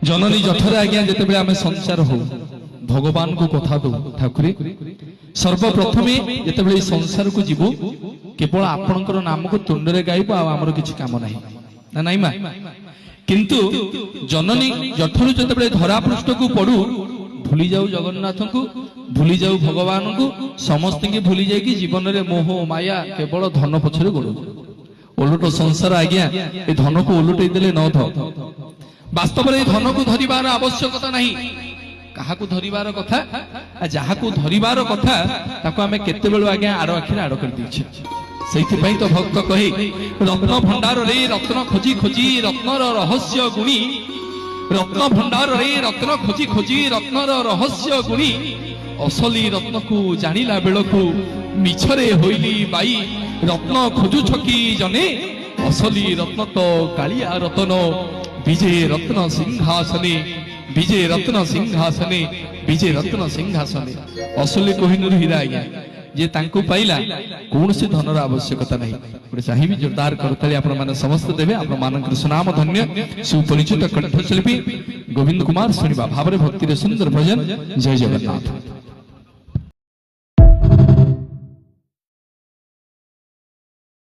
जननी जठरे आज्ञा जिते आम संसार हो भगवान को कथा दो ठाकुर सर्वप्रथम जिते संसार को जीवु केवल आपणकर नाम को तुंडरे गाइब आमर किसी काम ना नाई मा किंतु जननी जठर जिते धरा पृष्ठ को पड़ू भूली जाऊ जगन्नाथ को भूली जाऊ भगवान को समस्त की भूली जाए जीवन में मोह माया केवल धन पछरे गोड़ ओलट संसार आज्ञा ए धन को ओलटे देले न ध वास्तव में धन को धरिबार आवश्यकता नहीं कहा धरिबार कथा जहा को धरिबार कथा ताको आमे केते बेलु आज्ञा आड़ आखिर आड़ कर दिछे सेति पई तो भक्त कहे रत्न भंडार रे रत्न खोजी खोजी रत्नर रहस्य गुणी रत्न भंडार रे रत्न खोजी खोजी रत्नर रहस्य गुणी असली रत्न को जानिला बेलकु मिछरे होइली बाई रत्न खोजु छकी जने असली रत्न तो कालिया रत्न विजय रत्न सिंहासने विजय रत्न सिंहासने विजय रत्न सिंहासने असली कोहिनूर हीरा आज्ञा जे तांको पाइला कौन से धनर आवश्यकता नहीं गोटे चाहिए जोरदार करताली आपण माने समस्त देवे आपण मानकर सुनाम धन्य सुपरिचित कंठशिल्पी गोविंद कुमार शुणिबा भावरे भक्ति रे सुंदर भजन जय जगन्नाथ।